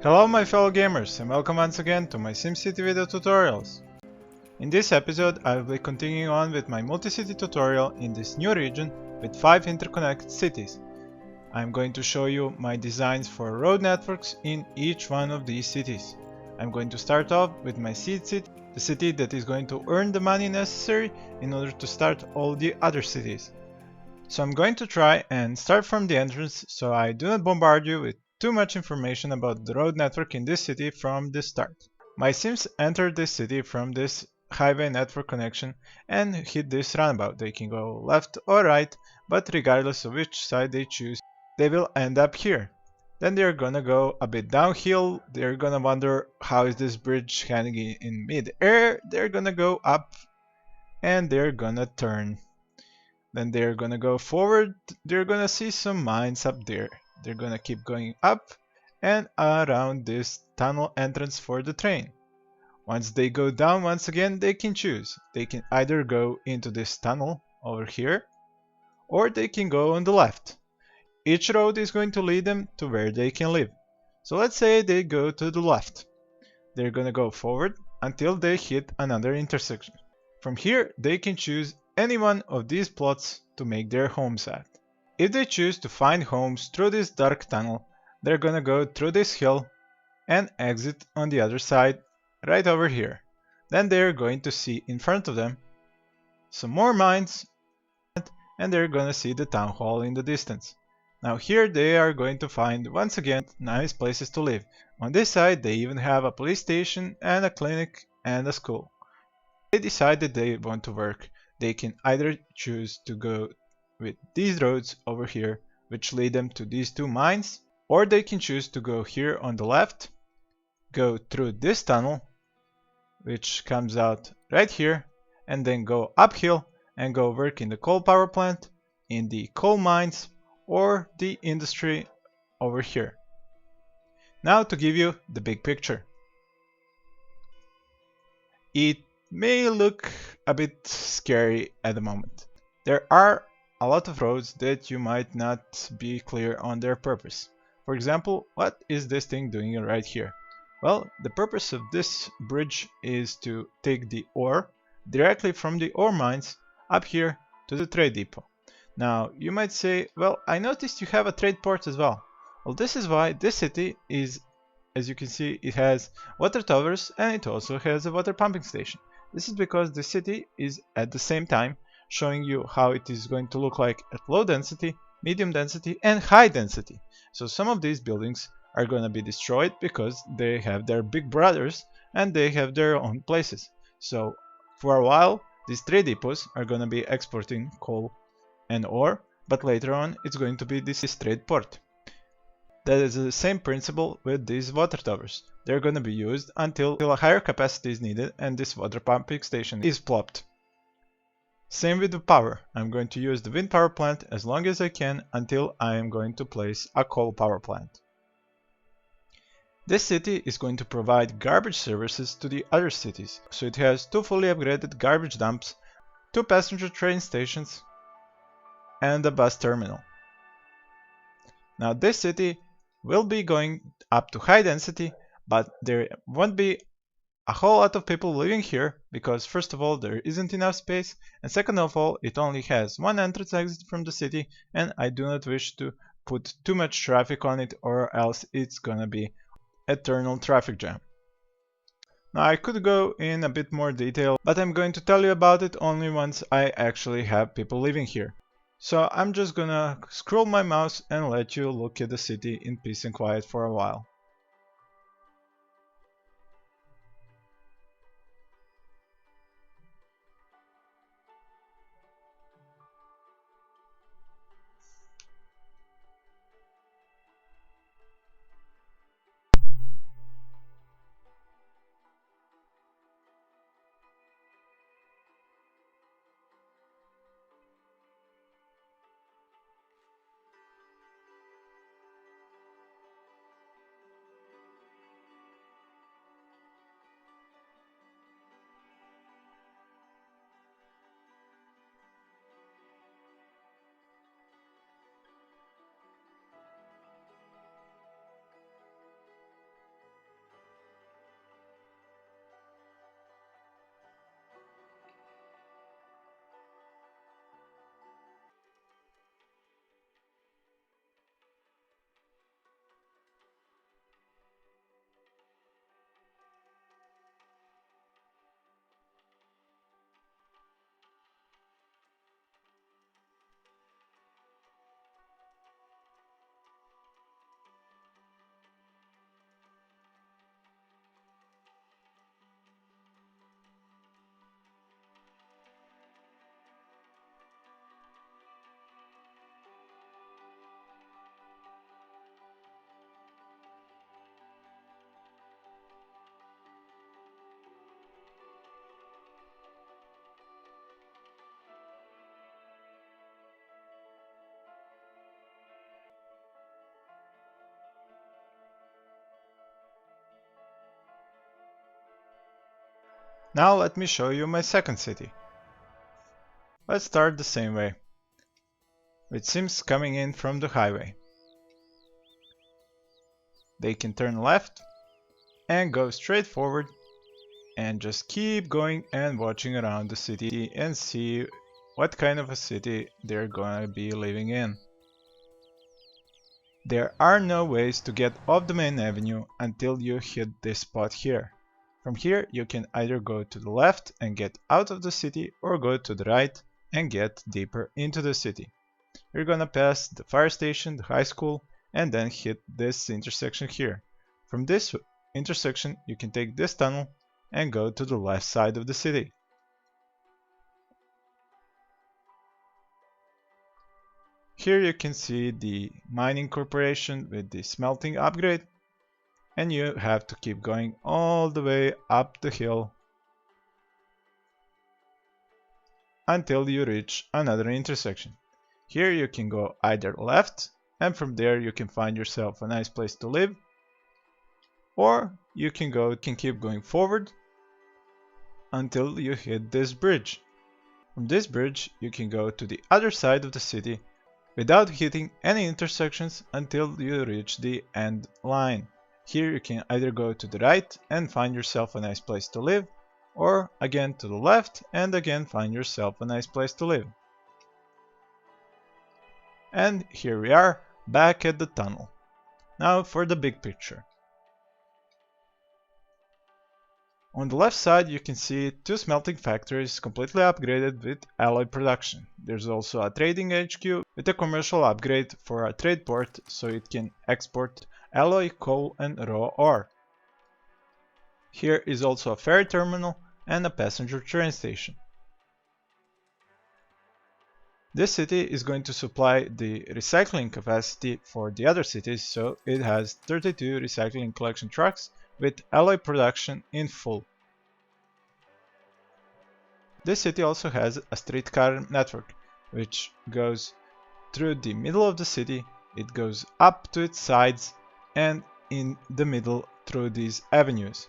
Hello my fellow gamers and welcome once again to my SimCity video tutorials. In this episode I will be continuing on with my multi-city tutorial in this new region with 5 interconnected cities. I am going to show you my designs for road networks in each one of these cities. I'm going to start off with my seed city, the city that is going to earn the money necessary in order to start all the other cities. So I'm going to try and start from the entrance so I do not bombard you with too much information about the road network in this city from the start. My sims entered this city from this highway network connection and hit this roundabout. They can go left or right, but regardless of which side they choose, they will end up here. Then they're gonna go a bit downhill, they're gonna wonder how is this bridge hanging in mid-air, they're gonna go up and they're gonna turn. Then they're gonna go forward, they're gonna see some mines up there. They're gonna keep going up and around this tunnel entrance for the train. Once they go down once again, they can choose. They can either go into this tunnel over here, or they can go on the left. Each road is going to lead them to where they can live. So let's say they go to the left. They're gonna go forward until they hit another intersection. From here, they can choose any one of these plots to make their homes at. If they choose to find homes through this dark tunnel, they're gonna go through this hill and exit on the other side right over here. Then they're going to see in front of them some more mines and they're gonna see the town hall in the distance. Now here they are going to find once again nice places to live. On this side they even have a police station and a clinic and a school. If they decide that they want to work, they can either choose to go with these roads over here which lead them to these two mines, or they can choose to go here on the left, go through this tunnel which comes out right here, and then go uphill and go work in the coal power plant, in the coal mines, or the industry over here. Now to give you the big picture. It may look a bit scary at the moment. There are a lot of roads that you might not be clear on their purpose. For example, what is this thing doing right here? Well, the purpose of this bridge is to take the ore directly from the ore mines up here to the trade depot. Now, you might say, well, I noticed you have a trade port as well. Well, this is why this city is, as you can see, it has water towers and it also has a water pumping station. This is because the city is at the same time showing you how it is going to look like at low density, medium density and high density. So some of these buildings are going to be destroyed because they have their big brothers and they have their own places. So for a while these trade depots are going to be exporting coal and ore, but later on it's going to be this trade port. That is the same principle with these water towers. They're going to be used until a higher capacity is needed and this water pumping station is plopped. Same with the power. I'm going to use the wind power plant as long as I can until I am going to place a coal power plant. This city is going to provide garbage services to the other cities. So it has 2 fully upgraded garbage dumps, 2 passenger train stations, and a bus terminal. Now this city will be going up to high density, but there won't be a whole lot of people living here because first of all there isn't enough space, and second of all it only has one entrance exit from the city and I do not wish to put too much traffic on it or else it's gonna be eternal traffic jam. Now I could go in a bit more detail, but I'm going to tell you about it only once I actually have people living here. So I'm just gonna scroll my mouse and let you look at the city in peace and quiet for a while. Now let me show you my second city. Let's start the same way, with Sims coming in from the highway. They can turn left and go straight forward and just keep going and watching around the city and see what kind of a city they're gonna be living in. There are no ways to get off the main avenue until you hit this spot here. From here you can either go to the left and get out of the city or go to the right and get deeper into the city. You're gonna pass the fire station, the high school, and then hit this intersection here. From this intersection you can take this tunnel and go to the left side of the city. Here you can see the mining corporation with the smelting upgrade, and you have to keep going all the way up the hill until you reach another intersection. Here you can go either left, and from there you can find yourself a nice place to live, or you can keep going forward until you hit this bridge. From this bridge you can go to the other side of the city without hitting any intersections until you reach the end line. Here you can either go to the right and find yourself a nice place to live, or again to the left and again find yourself a nice place to live. And here we are, back at the tunnel. Now for the big picture. On the left side you can see two smelting factories completely upgraded with alloy production. There's also a trading HQ with a commercial upgrade for a trade port so it can export alloy, coal and raw ore. Here is also a ferry terminal and a passenger train station. This city is going to supply the recycling capacity for the other cities, so it has 32 recycling collection trucks with alloy production in full. This city also has a streetcar network, which goes through the middle of the city, it goes up to its sides, and in the middle through these avenues.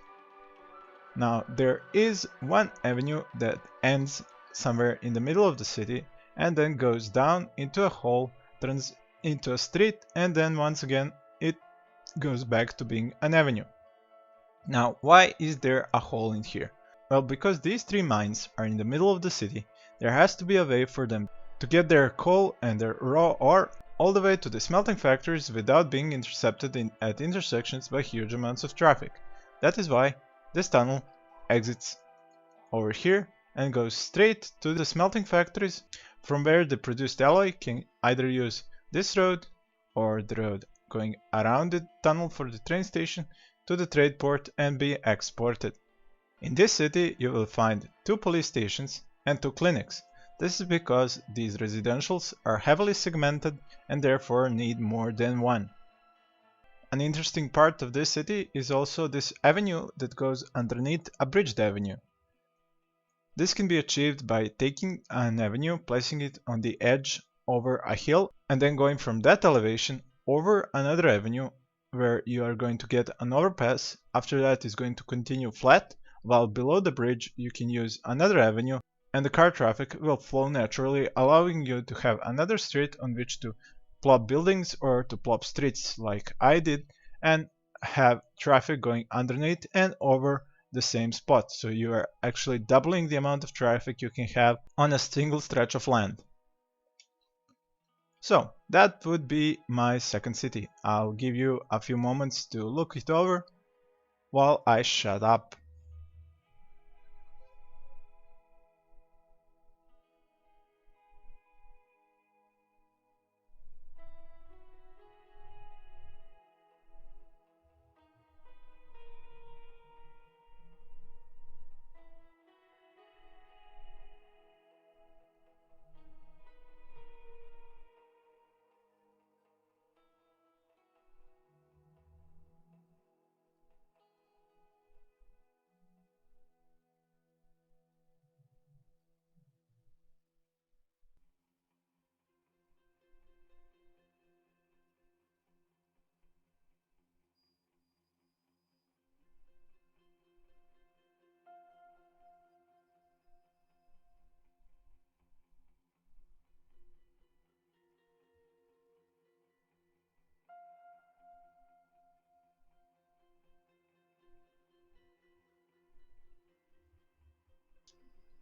Now there is one avenue that ends somewhere in the middle of the city and then goes down into a hole, turns into a street, and then once again it goes back to being an avenue. Now why is there a hole in here? Well, because these three mines are in the middle of the city, there has to be a way for them to get their coal and their raw ore all the way to the smelting factories without being intercepted at intersections by huge amounts of traffic. That is why this tunnel exits over here and goes straight to the smelting factories, from where the produced alloy can either use this road or the road going around the tunnel for the train station to the trade port and be exported. In this city you will find 2 police stations and 2 clinics. This is because these residentials are heavily segmented and therefore need more than one. An interesting part of this city is also this avenue that goes underneath a bridged avenue. This can be achieved by taking an avenue, placing it on the edge over a hill, and then going from that elevation over another avenue where you are going to get an overpass. After that is going to continue flat, while below the bridge you can use another avenue and the car traffic will flow naturally, allowing you to have another street on which to plop buildings or to plop streets like I did, and have traffic going underneath and over the same spot. So you are actually doubling the amount of traffic you can have on a single stretch of land. So that would be my second city. I'll give you a few moments to look it over while I shut up.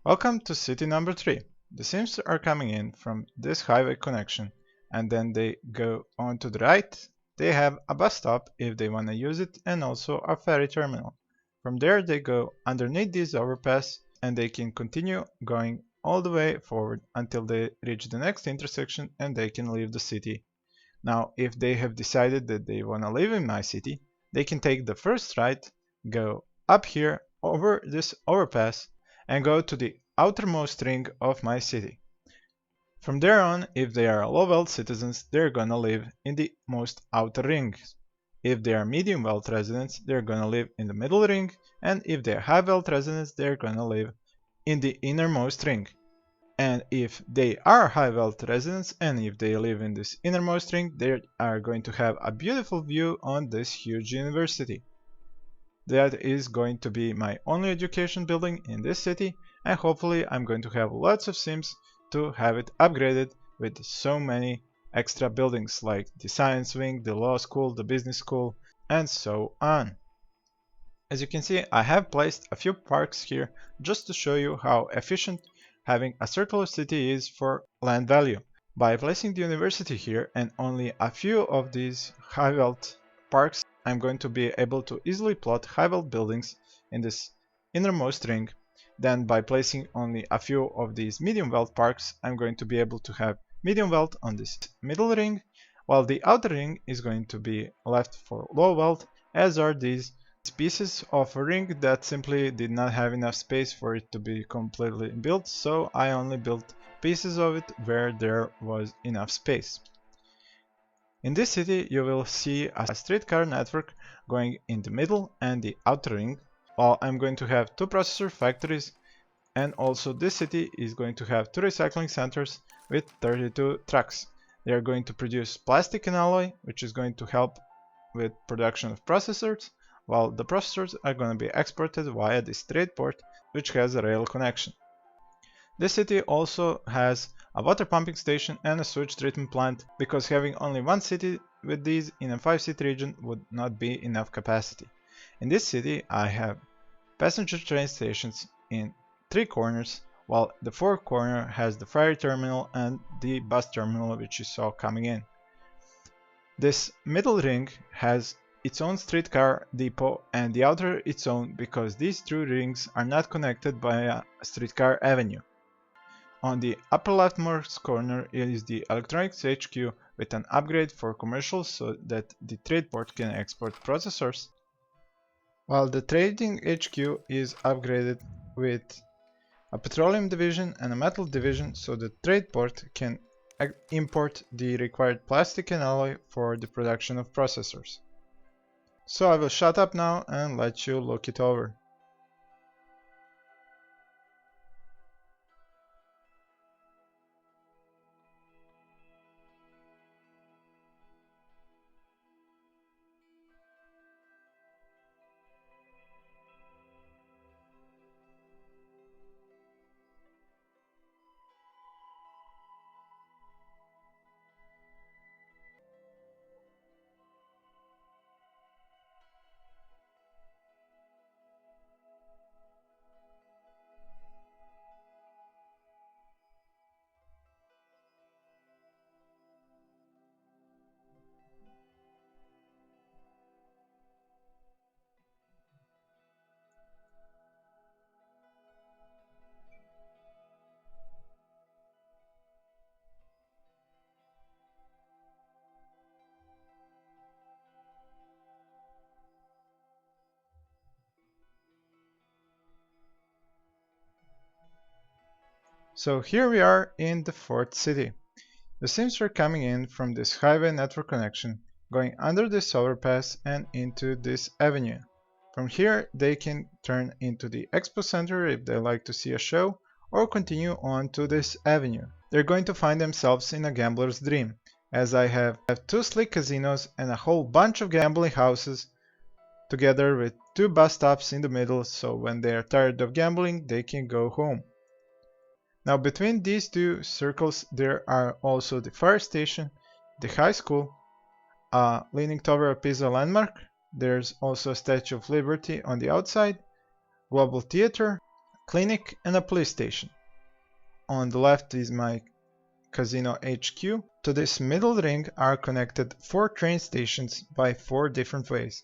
Welcome to city number 3. The Sims are coming in from this highway connection and then they go on to the right. They have a bus stop if they want to use it and also a ferry terminal. From there they go underneath this overpass and they can continue going all the way forward until they reach the next intersection and they can leave the city. Now if they have decided that they want to live in my city, they can take the first right, go up here over this overpass and go to the outermost ring of my city. From there on, if they are low-wealth citizens, they're gonna live in the most outer rings. If they are medium-wealth residents, they're gonna live in the middle ring, and if they are high-wealth residents, they're gonna live in the innermost ring. And if they are high-wealth residents, and if they live in this innermost ring, they are going to have a beautiful view on this huge university. That is going to be my only education building in this city, and hopefully I'm going to have lots of Sims to have it upgraded with so many extra buildings like the science wing, the law school, the business school, and so on. As you can see, I have placed a few parks here just to show you how efficient having a circular city is for land value. By placing the university here and only a few of these high wealth parks, I'm going to be able to easily plot high-wealth buildings in this innermost ring. Then by placing only a few of these medium-wealth parks, I'm going to be able to have medium-wealth on this middle ring, while the outer ring is going to be left for low-wealth, as are these pieces of a ring that simply did not have enough space for it to be completely built, so I only built pieces of it where there was enough space. In this city, you will see a streetcar network going in the middle and the outer ring, while I'm going to have 2 processor factories, and also this city is going to have 2 recycling centers with 32 trucks. They are going to produce plastic and alloy, which is going to help with production of processors, while the processors are going to be exported via this trade port, which has a rail connection. This city also has a water pumping station and a sewage treatment plant, because having only one city with these in a 5-city region would not be enough capacity. In this city I have passenger train stations in 3 corners, while the 4th corner has the ferry terminal and the bus terminal which you saw coming in. This middle ring has its own streetcar depot and the outer its own, because these 2 rings are not connected by a streetcar avenue. On the upper leftmost corner is the electronics HQ with an upgrade for commercial so that the trade port can export processors, while the trading HQ is upgraded with a petroleum division and a metal division so the trade port can import the required plastic and alloy for the production of processors. So I will shut up now and let you look it over. So here we are in the 4th city. The Sims are coming in from this highway network connection, going under this overpass and into this avenue. From here they can turn into the expo center if they like to see a show, or continue on to this avenue. They're going to find themselves in a gambler's dream, as I have 2 sleek casinos and a whole bunch of gambling houses, together with 2 bus stops in the middle, so when they are tired of gambling they can go home. Now between these 2 circles there are also the fire station, the high school, a Leaning Tower of Pisa landmark, there's also a Statue of Liberty on the outside, Global Theater, clinic, and a police station. On the left is my casino HQ. To this middle ring are connected 4 train stations by 4 different ways.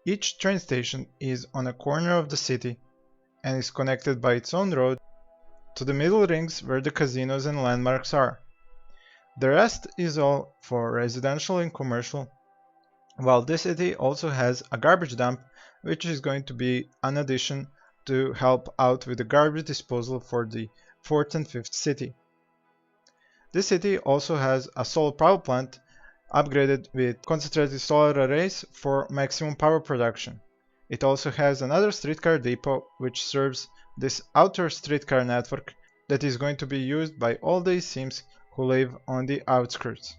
Each train station is on a corner of the city and is connected by its own road to the middle rings where the casinos and landmarks are. The rest is all for residential and commercial, while this city also has a garbage dump, which is going to be an addition to help out with the garbage disposal for the 4th and 5th city. This city also has a solar power plant upgraded with concentrated solar arrays for maximum power production. It also has another streetcar depot which serves this outer streetcar network that is going to be used by all the Sims who live on the outskirts.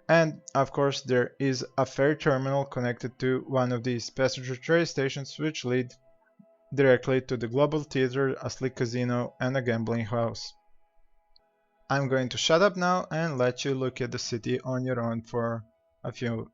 And of course there is a ferry terminal connected to one of these passenger train stations which lead directly to the Global Theater, a sleek casino, and a gambling house. I'm going to shut up now and let you look at the city on your own for a few.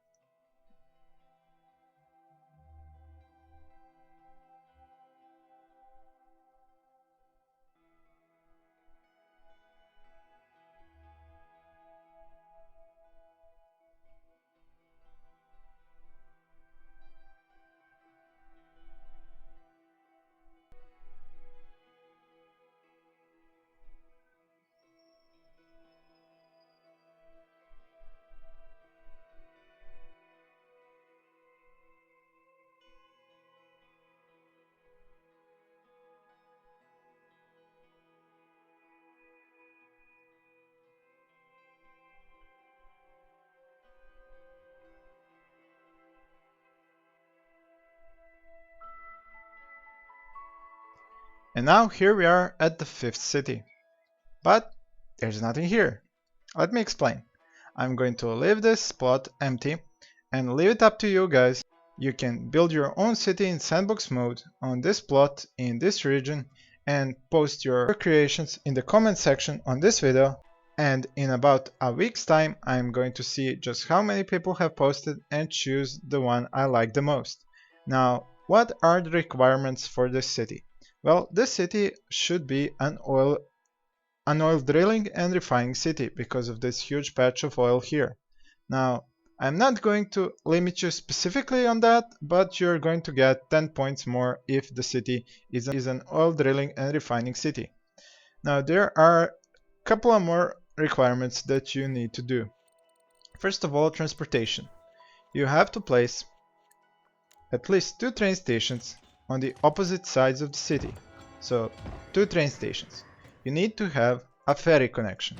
And now here we are at the 5th city. But there's nothing here. Let me explain. I'm going to leave this plot empty and leave it up to you guys. You can build your own city in sandbox mode on this plot in this region and post your creations in the comment section on this video. And in about a week's time, I'm going to see just how many people have posted and choose the one I like the most. Now, what are the requirements for this city? Well, this city should be an oil drilling and refining city because of this huge patch of oil here. Now, I'm not going to limit you specifically on that, but you're going to get 10 points more if the city is an oil drilling and refining city. Now, there are a couple of more requirements that you need to do. First of all, transportation. You have to place at least 2 train stations on the opposite sides of the city. So, 2 train stations. You need to have a ferry connection.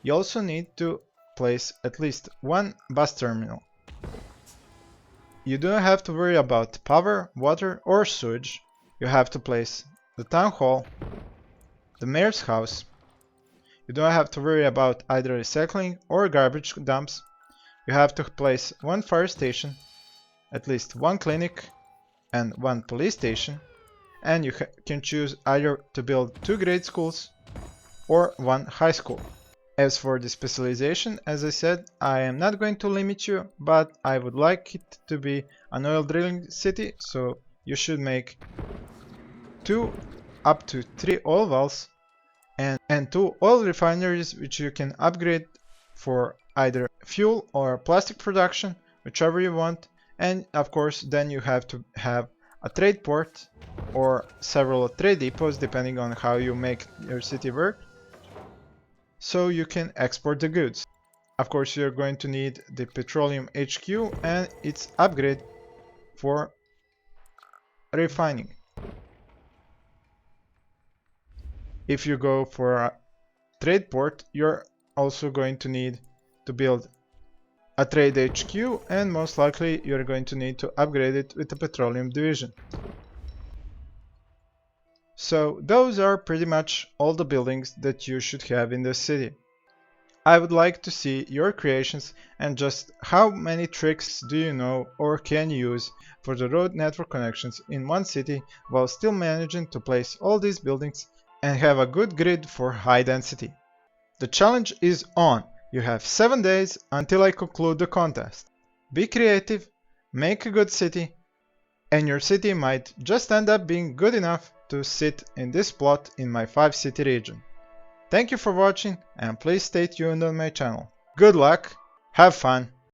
You also need to place at least 1 bus terminal. You don't have to worry about power, water, or sewage. You have to place the town hall, the mayor's house. You don't have to worry about either recycling or garbage dumps. You have to place 1 fire station, at least 1 clinic, and 1 police station, and you can choose either to build 2 grade schools or 1 high school. As for the specialization, as I said, I am not going to limit you, but I would like it to be an oil drilling city, so you should make 2 up to 3 oil wells and 2 oil refineries which you can upgrade for either fuel or plastic production, whichever you want. And of course then you have to have a trade port or several trade depots depending on how you make your city work, so you can export the goods. Of course you're going to need the petroleum HQ and its upgrade for refining. If you go for a trade port, you're also going to need to build a trade HQ, and most likely you're going to need to upgrade it with a petroleum division. So those are pretty much all the buildings that you should have in this city. I would like to see your creations and just how many tricks do you know or can use for the road network connections in one city while still managing to place all these buildings and have a good grid for high density. The challenge is on. You have 7 days until I conclude the contest. Be creative, make a good city, and your city might just end up being good enough to sit in this plot in my 5-city region. Thank you for watching, and please stay tuned on my channel. Good luck, have fun,